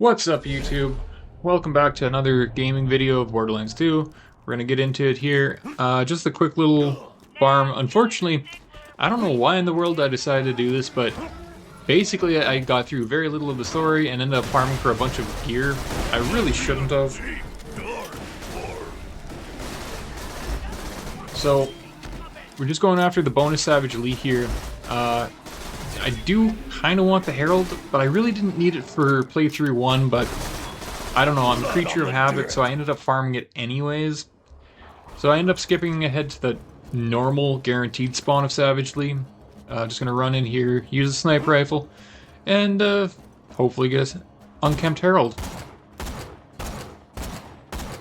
What's up, YouTube? Welcome back to another gaming video of Borderlands 2. We're gonna get into it here. Just a quick little farm. Unfortunately, I don't know why in the world I decided to do this, but basically I got through very little of the story and ended up farming for a bunch of gear. I really shouldn't have. So, we're just going after the bonus Savage Elite here. I do kind of want the Herald, but I really didn't need it for playthrough 1, but I don't know, I'm a creature of habit, so I ended up farming it anyways. So I ended up skipping ahead to the normal guaranteed spawn of Savage Lee. Just gonna run in here, use a sniper rifle, and hopefully get an unkempt Herald.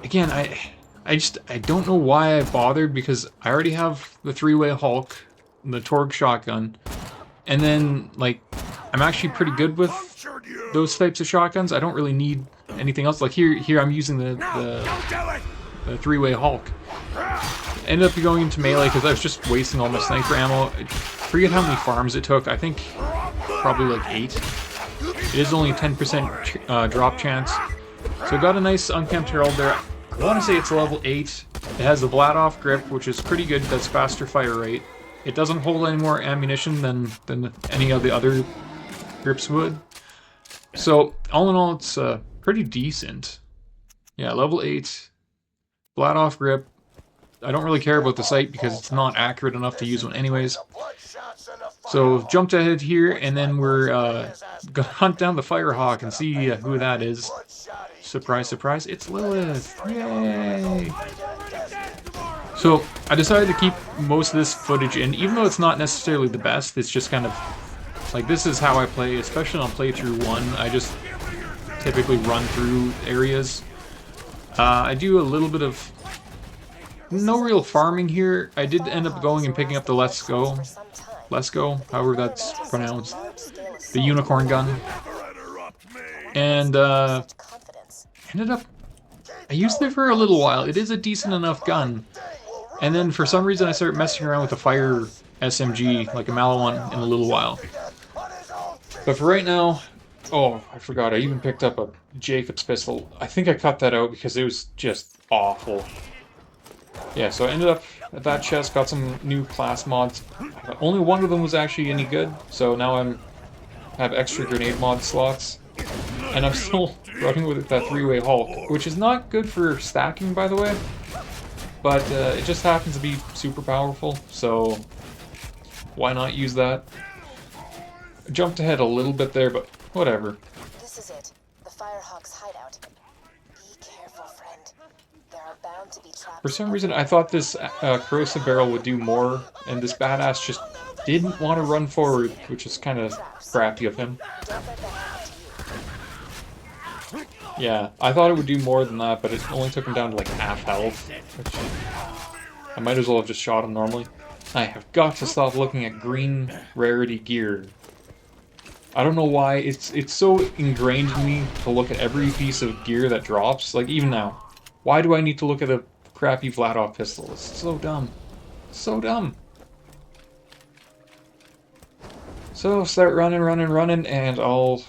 Again, I don't know why I bothered, because I already have the 3-way Hulk, the Torgue shotgun, and then, like, I'm actually pretty good with those types of shotguns. I don't really need anything else. Like, here I'm using the 3-way Hulk. Ended up going into melee because I was just wasting all my sniper ammo. I forget how many farms it took. I think probably like 8. It is only a 10% drop chance. So I got a nice unkempt Herald there. I want to say it's level 8. It has the Vladoff grip, which is pretty good. That's faster fire rate. It doesn't hold any more ammunition than any of the other grips would. So, all in all, it's pretty decent. Yeah, level 8. Vladoff grip. I don't really care about the sight because it's not accurate enough to use one anyways. So, jumped ahead here, and then we're gonna hunt down the Firehawk and see who that is. Surprise, surprise, it's Lilith! Yay! So, I decided to keep most of this footage in, even though it's not necessarily the best. It's just kind of, like, this is how I play, especially on playthrough 1. I just typically run through areas. I do a little bit of, no real farming here. I did end up going and picking up the Let's Go, however that's pronounced, the unicorn gun. And, ended up, I used it for a little while. It is a decent enough gun. And then for some reason I started messing around with the fire SMG, like a Malawan, in a little while. But for right now, oh, I forgot, I even picked up a Jacob's pistol. I think I cut that out because it was just awful. Yeah, so I ended up at that chest, got some new class mods. Only one of them was actually any good, so now have extra grenade mod slots. And I'm still running with that 3-way Hulk, which is not good for stacking, by the way. But it just happens to be super powerful, so why not use that? I jumped ahead a little bit there, but whatever. This is it. The Firehawk's hideout. Be careful, friend. There are bound to be traps. For some reason, I thought this corrosive barrel would do more, and this badass just didn't want to run forward, which is kind of crappy of him. Yeah, I thought it would do more than that, but it only took him down to like half health, which I might as well have just shot him normally. I have got to stop looking at green rarity gear. I don't know why, it's so ingrained in me to look at every piece of gear that drops, like even now. Why do I need to look at a crappy Vladoff pistol? It's so dumb. So dumb. So start running, and I'll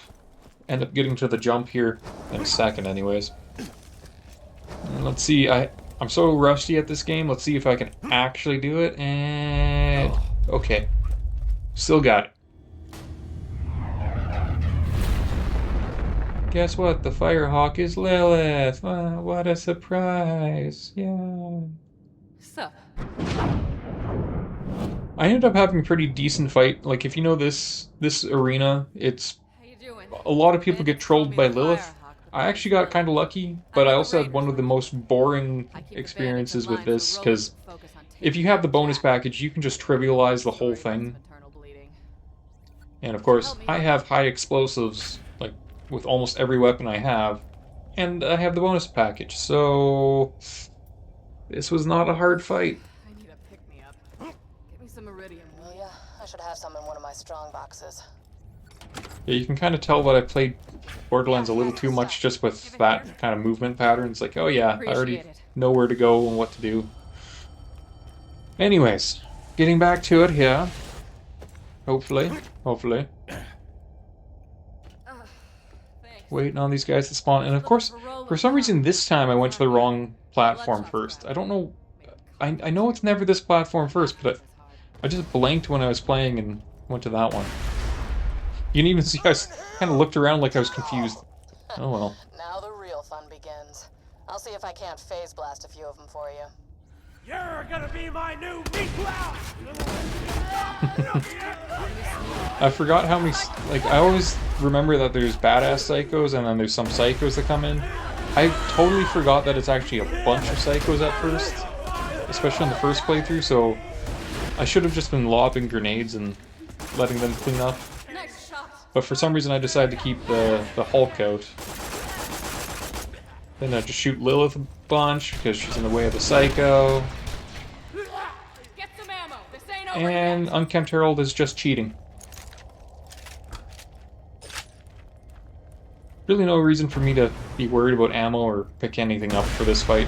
end up getting to the jump here in a second anyways. And let's see, I'm so rusty at this game, let's see if I can actually do it, and okay. Still got it. Guess what? The Firehawk is Lilith! What a surprise! Yeah. Sup? I ended up having a pretty decent fight. Like, if you know this arena, it's a lot of people get trolled by Lilith. I actually got kind of lucky, but I also had one of the most boring experiences with this, because if you have the bonus package, you can just trivialize the whole thing. And of course, I have high explosives, like, with almost every weapon I have, and I have the bonus package, so this was not a hard fight. I need a pick-me-up. Get me some iridium. Oh yeah, I should have some in one of my strong boxes. Yeah, you can kind of tell that I played Borderlands a little too much just with that kind of movement pattern. It's like, oh yeah, I already know where to go and what to do. Anyways, getting back to it here. Hopefully. Thanks. waiting on these guys to spawn. And of course, for some reason this time I went to the wrong platform first. I don't know. I know it's never this platform first, but I just blanked when I was playing and went to that one. You can even see I kind of looked around like I was confused. Oh well. Now the real fun begins. I'll see if I can't phase blast a few of them for you. You're gonna be my new meat cloud! I forgot how many, like, I always remember that there's badass psychos and then there's some psychos that come in. I totally forgot that it's actually a bunch of psychos at first, especially on the first playthrough, so I should have just been lobbing grenades and letting them clean up. Nice shot. But for some reason I decided to keep the Hulk out. Then I just shoot Lilith a bunch because she's in the way of the psycho. Get some ammo. This ain't over And yet. Unkempt Herald is just cheating. Really no reason for me to be worried about ammo or pick anything up for this fight.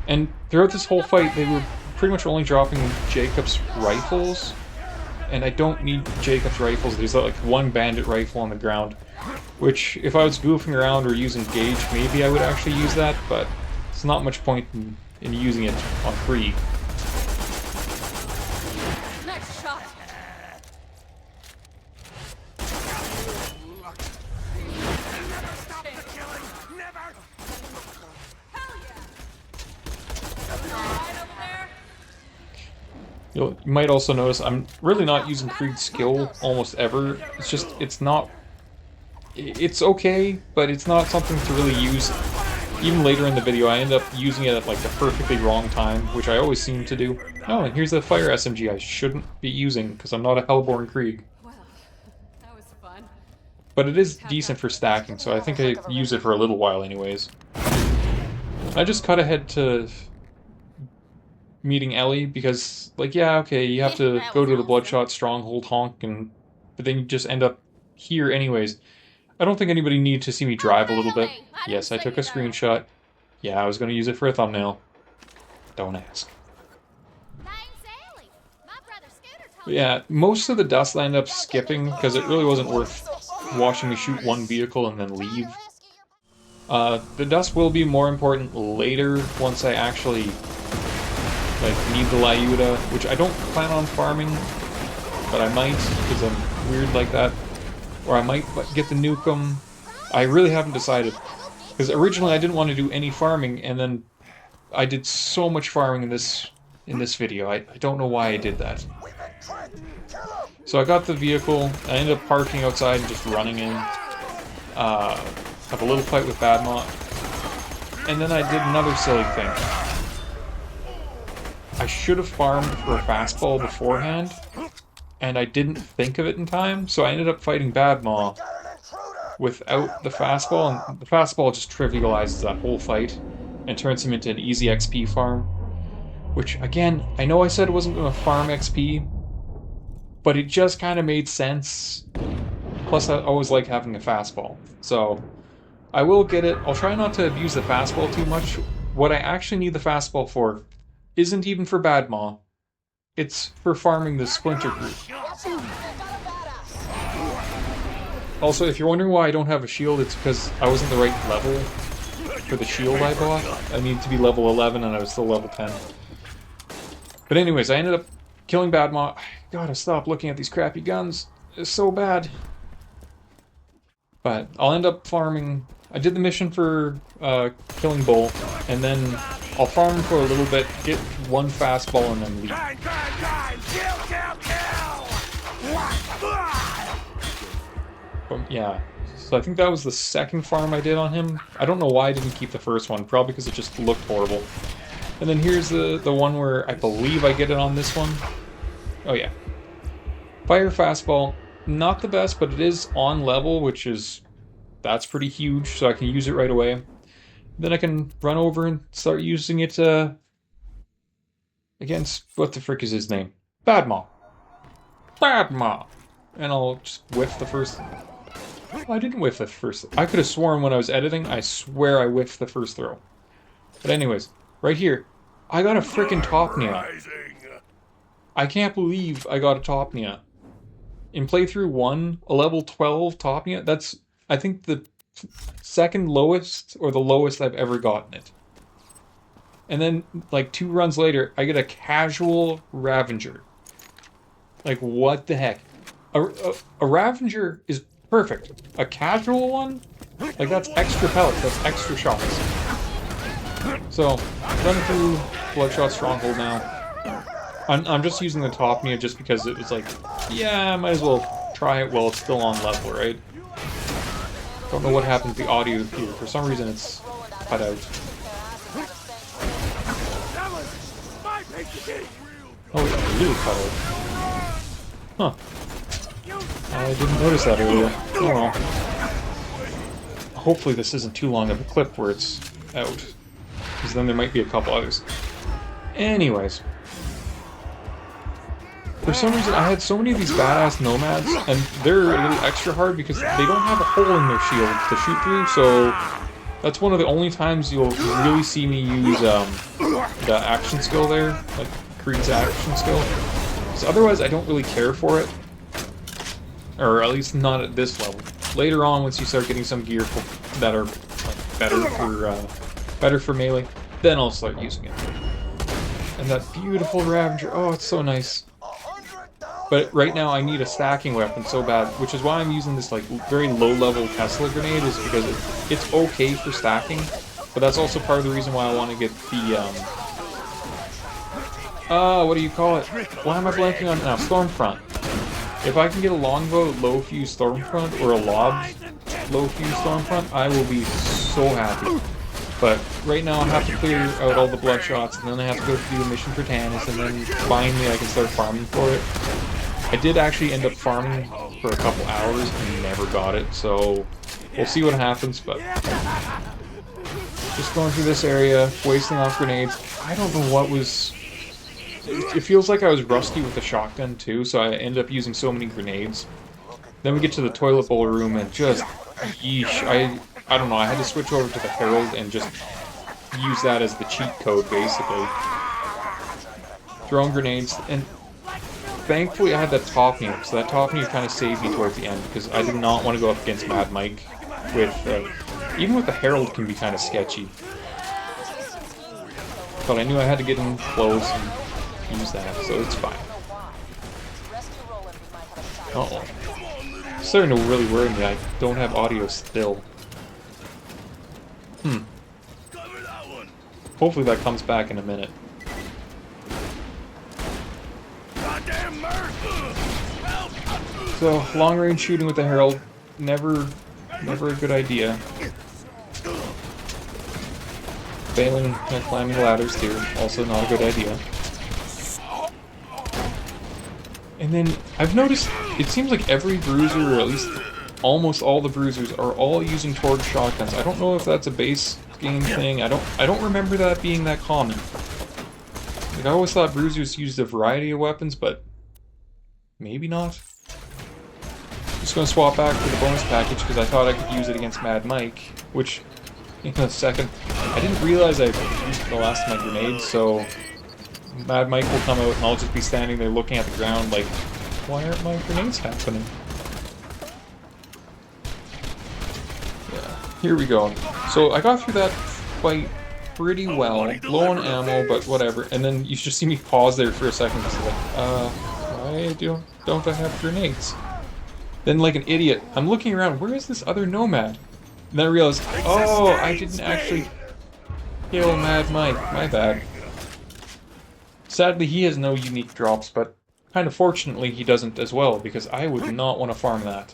And throughout this whole fight, they were pretty much only dropping Jacob's rifles. And I don't need Jacob's rifles. There's like one bandit rifle on the ground. Which, if I was goofing around or using Gauge, maybe I would actually use that, but it's not much point in using it on Krieg. Nice shot. Hell yeah. Right over there. You might also notice I'm really not using Krieg's skill almost ever. It's just, it's not... It's okay, but it's not something to really use. Even later in the video, I end up using it at like the perfectly wrong time, which I always seem to do. Oh, and here's the fire SMG I shouldn't be using, because I'm not a Hellborn Krieg. Well, that was fun. But it is decent for stacking, so I think I use it for a little while anyways. I just cut ahead to meeting Ellie, because, like, yeah, okay, you have to go to the Bloodshot Stronghold honk, but then you just end up here anyways. I don't think anybody needed to see me drive a little bit. Yes, I took a screenshot. Yeah, I was going to use it for a thumbnail. Don't ask. But yeah, most of the dust I ended up skipping because it really wasn't worth watching me shoot one vehicle and then leave. The dust will be more important later once I actually need the Lyuda, which I don't plan on farming, but I might because I'm weird like that. Or I might get the Nukem. I really haven't decided. Because originally I didn't want to do any farming, and then I did so much farming in this video. I don't know why I did that. So I got the vehicle, I ended up parking outside and just running in. Have a little fight with Badmont. And then I did another silly thing. I should have farmed for a fastball beforehand. And I didn't think of it in time, so I ended up fighting Badmaw without the fastball, and the fastball just trivializes that whole fight and turns him into an easy XP farm. Which, again, I know I said I wasn't going to farm XP, but it just kind of made sense. Plus, I always like having a fastball. So, I will get it. I'll try not to abuse the fastball too much. What I actually need the fastball for isn't even for Badmaw. It's for farming the Splinter Group. Also, if you're wondering why I don't have a shield, it's because I wasn't the right level for the shield I bought. I needed to be level 11 and I was still level 10. But anyways, I ended up killing Badmaw. I gotta stop looking at these crappy guns. It's so bad. But I'll end up farming... I did the mission for killing Bull, and then I'll farm for a little bit, get one fastball, and then leave. Yeah, so I think that was the second farm I did on him. I don't know why I didn't keep the first one, probably because it just looked horrible. And then here's the one where I believe I get it on this one. Oh yeah. Fire fastball, not the best, but it is on level, which is... That's pretty huge, so I can use it right away. Then I can run over and start using it against... What the frick is his name? Badmaw. Badmaw! And I'll just whiff the first... Oh, I didn't whiff the first... I could have sworn when I was editing, I swear I whiffed the first throw. But anyways, right here. I got a frickin' Topnia. I can't believe I got a Topnia. In playthrough 1, a level 12 Topnia, that's... I think the second lowest or the lowest I've ever gotten it. And then, like, 2 runs later, I get a casual Ravager. Like, what the heck? A Ravager is perfect. A casual one? Like, that's extra pellets, that's extra shots. So, running through Bloodshot Stronghold now. I'm just using the Topnia just because it was like, yeah, I might as well try it while it's still on level, right? Don't know what happened to the audio here. For some reason, it's cut out. Oh, it's really cut out. Huh. I didn't notice that earlier. Oh well. Hopefully this isn't too long of a clip where it's out. Because then there might be a couple others. Anyways. For some reason, I had so many of these badass nomads, and they're a little extra hard because they don't have a hole in their shield to shoot through, so that's one of the only times you'll really see me use the action skill there, like Krieg's action skill. So otherwise, I don't really care for it, or at least not at this level. Later on, once you start getting some gear that are like, better for melee, then I'll start using it. And that beautiful Ravager, oh, it's so nice. But right now I need a stacking weapon so bad, which is why I'm using this like very low-level Tesla grenade, is because it's okay for stacking, but that's also part of the reason why I want to get the what do you call it? Why am I blanking on now? Stormfront. If I can get a longbow low fuse Stormfront or a lob low fuse Stormfront, I will be so happy. But right now I have to clear out all the Bloodshots, and then I have to go do the mission for Tannis, and then finally I can start farming for it. I did actually end up farming for a couple hours and never got it, so we'll see what happens, but just going through this area, wasting off grenades. I don't know what was... It feels like I was rusty with the shotgun too, so I ended up using so many grenades. Then we get to the toilet bowl room and just... Yeesh, I don't know, I had to switch over to the Herald and just use that as the cheat code, basically. Throwing grenades, and thankfully I had that Topnia, so that Topnia kind of saved me towards the end, because I did not want to go up against Mad Mike with, even with the Herald can be kind of sketchy. But I knew I had to get in close and use that, so it's fine. Uh-oh. It's starting to really worry me, I don't have audio still. Hopefully that comes back in a minute. So, long-range shooting with the Herald, never a good idea. Failing at climbing ladders too, also not a good idea. And then, I've noticed, it seems like every bruiser, or at least almost all the bruisers, are all using Torgue shotguns. I don't know if that's a base game thing, I don't remember that being that common. Like, I always thought bruisers used a variety of weapons, but maybe not. Just gonna swap back to the bonus package because I thought I could use it against Mad Mike, which, in a second, I didn't realize I used the last of my grenades, so Mad Mike will come out and I'll just be standing there looking at the ground like, why aren't my grenades happening? Yeah, here we go. So I got through that fight pretty well, low on ammo, but whatever, and then you just see me pause there for a second because like, why don't I have grenades? Then, like an idiot, I'm looking around, where is this other nomad? And then I realized, oh, I didn't actually kill Mad Mike, my bad. Sadly, he has no unique drops, but kind of fortunately he doesn't as well, because I would not want to farm that.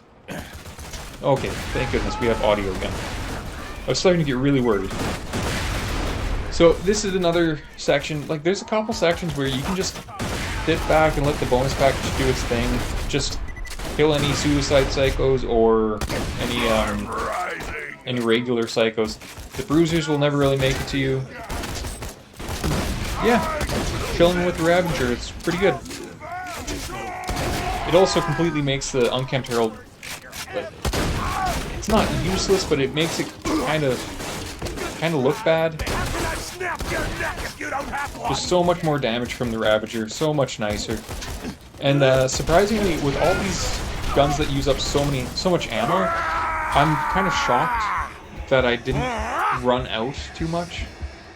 Okay, thank goodness we have audio again. I was starting to get really worried. So, this is another section, like there's a couple sections where you can just sit back and let the bonus package do its thing, just kill any suicide psychos or any regular psychos. The bruisers will never really make it to you. Yeah, chilling with the Ravager, it's pretty good. It also completely makes the Unkempt Herald, it's not useless, but it makes it kind of look bad. Just so much more damage from the Ravager, so much nicer. And surprisingly, with all these guns that use up so much ammo, I'm kind of shocked that I didn't run out too much.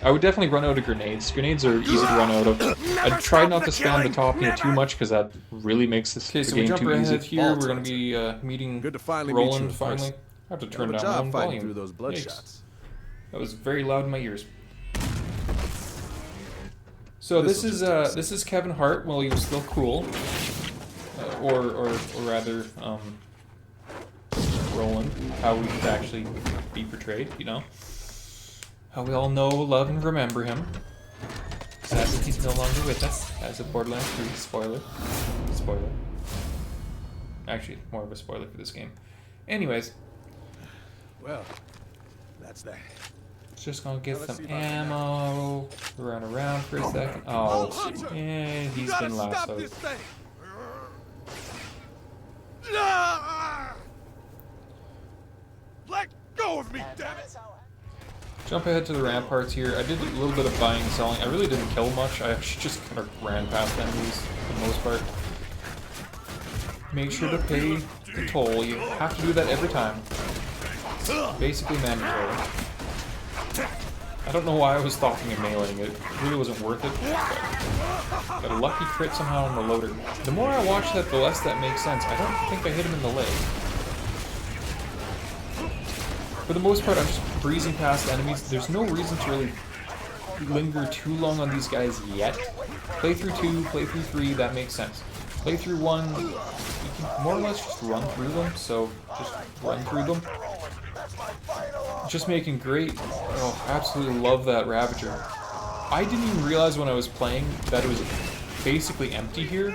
I would definitely run out of grenades. Grenades are easy to run out of. I'd try not to spam the top too much because that really makes this the so game we jump too right easy. ahead here. We're going to be meeting Good to finally meet you Roland in finally. person. I have to Hell turn of a down my job own fighting volume. through those blood Yikes. shots. That was very loud in my ears. So this is Kevin Hart while he was still cool, or rather, Roland, how we should actually be portrayed, you know, how we all know, love, and remember him. Sadly, he's no longer with us as a Borderlands 3 spoiler. Actually, more of a spoiler for this game. Anyways, Well, that's that. just gonna get Let's some see about that. ammo, run around for a second. Oh, and he's been lassoed. thing. Let go of me, damn it! Jump ahead to the ramparts here. I did a little bit of buying and selling. I really didn't kill much. I actually just kind of ran past enemies for the most part. Make sure to pay the toll. You have to do that every time. Basically mandatory. I don't know why I was stalking and meleeing it. It really wasn't worth it. But got a lucky crit somehow on the loader. The more I watch that, the less that makes sense. I don't think I hit him in the leg. For the most part, I'm just breezing past enemies. There's no reason to really linger too long on these guys yet. Play through 2, play through 3, that makes sense. Play through 1, you can more or less just run through them, so just run through them. Just making great. Oh, absolutely love that Ravager. I didn't even realize when I was playing that it was basically empty here.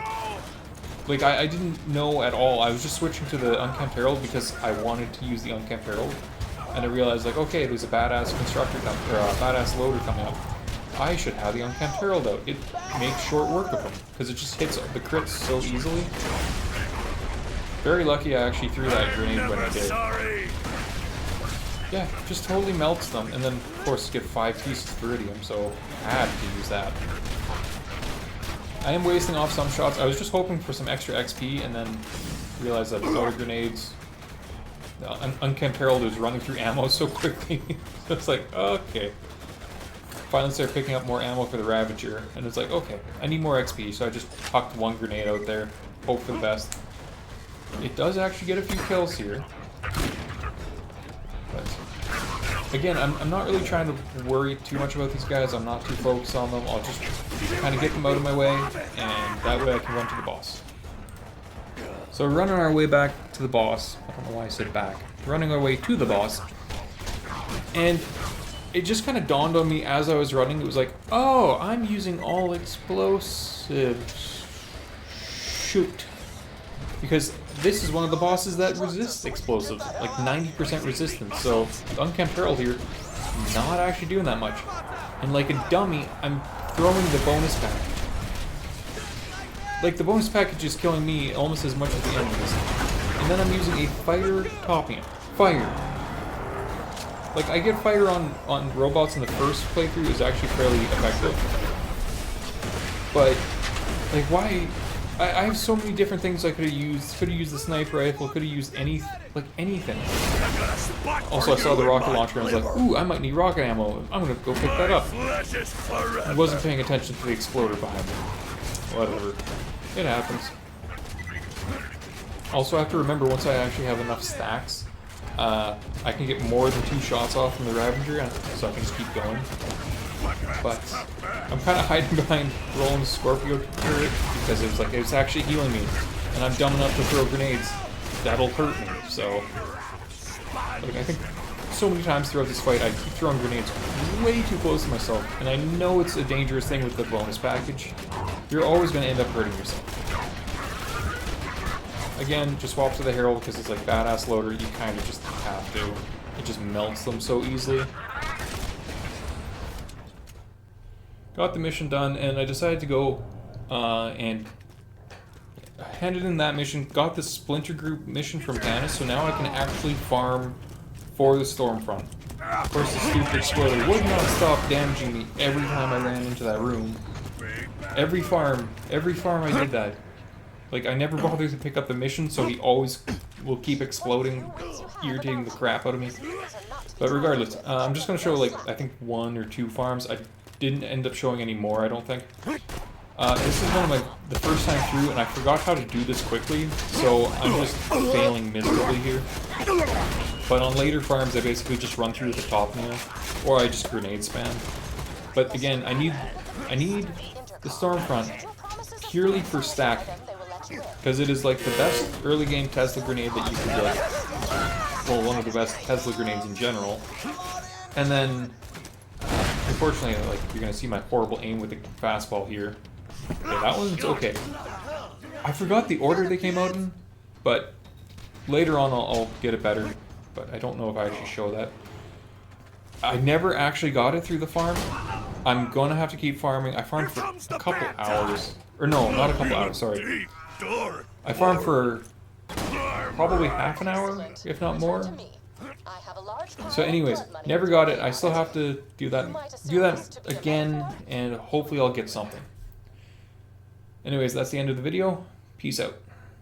Like, I didn't know at all. I was just switching to the Uncamped Herald because I wanted to use the Uncamped Herald. And I realized, like, okay, there's a badass constructor coming, or a badass loader coming up. I should have the Uncamped Herald out. It makes short work of them, because it just hits the crits so easily. Very lucky I actually threw that grenade when I did. Yeah, just totally melts them, and then, of course, get 5 pieces of Iridium, so I had to use that. I am wasting off some shots. I was just hoping for some extra XP, and then realized that auto grenades... Uncamped Herald is running through ammo so quickly. So it's like, okay. Finally started picking up more ammo for the Ravager, and it's like, okay, I need more XP, so I just hucked 1 grenade out there, hope for the best. It does actually get a few kills here. But, again, I'm not really trying to worry too much about these guys, I'm not too focused on them, I'll just kind of get them out of my way, and that way I can run to the boss. So we're running our way back to the boss. I don't know why I said back. Running our way to the boss. And it just kind of dawned on me as I was running. It was like, oh, I'm using all explosives. Shoot. Because this is one of the bosses that resists explosives. Like 90% resistance. So the Uncamped Herald here, not actually doing that much. And like a dummy, I'm throwing the bonus pack. Like, the bonus package is killing me almost as much as the enemies. And then I'm using a fire topping it. Fire! Like, I get fire on robots in the first playthrough is actually fairly effective. But, like, why... I have so many different things I could have used. Could have used the sniper rifle, could have used anything. Also, I saw the rocket launcher and I was like, ooh, I might need rocket ammo. I'm gonna go pick that up. I wasn't paying attention to the exploder behind me. Whatever. It happens. Also, I have to remember once I actually have enough stacks, I can get more than 2 shots off from the Ravager, so I can just keep going. But I'm kind of hiding behind Roland's Scorpio turret because it was actually healing me, and I'm dumb enough to throw grenades. That'll hurt me. So, like, I think so many times throughout this fight, I keep throwing grenades way too close to myself, and I know it's a dangerous thing with the bonus package. You're always going to end up hurting yourself. Again, just swap to the Herald because it's like badass loader, you kind of just have to. It just melts them so easily. Got the mission done, and I decided to go and handed in that mission, got the Splinter Group mission from Canis, so now I can actually farm for the Stormfront. Of course, the stupid exploder would not stop damaging me every time I ran into that room. Every farm I did that. Like, I never bothered to pick up the mission, so he always will keep exploding, irritating the crap out of me. But regardless, I'm just going to show like I think 1 or 2 farms. I didn't end up showing any more, I don't think. This is one of the first time through, and I forgot how to do this quickly, so I'm just failing miserably here. But on later farms, I basically just run through the top now, or I just grenade spam. But again, I need the Stormfront purely for stack, because it is like the best early game Tesla grenade that you can get. Well, one of the best Tesla grenades in general. And then, unfortunately, like you're gonna see my horrible aim with the fastball here. Okay, that one's okay. I forgot the order they came out in, but later on I'll get it better. But I don't know if I actually show that. I never actually got it through the farm. I'm gonna have to keep farming. I farmed for a couple hours. Or no, not a couple hours, sorry. I farmed for probably half an hour, if not more. So anyways, never got it. I still have to do that again, and hopefully I'll get something. Anyways, that's the end of the video. Peace out.